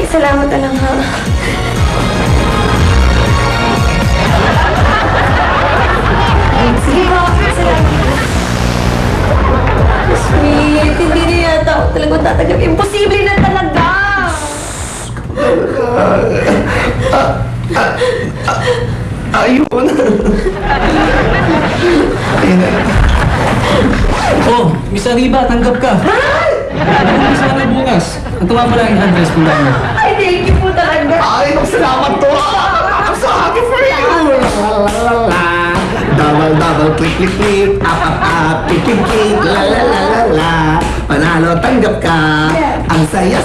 Salamat na lang, ha. Sige po, salamat. Sweet, hindi na yata ako talaga tatanggap. Imposible na talaga! Ayun. Oh, Miss Arriba, tanggap ka. Ano sana bukas? At tuwa mo lang yung address kung dahil. Ay, thank you po talaga. Ay, salamat to. I'm so happy for you. Double, click, click, click. Up, click, click, click. La, la, la, la, la. Panalo, tanggap ka. Ang saya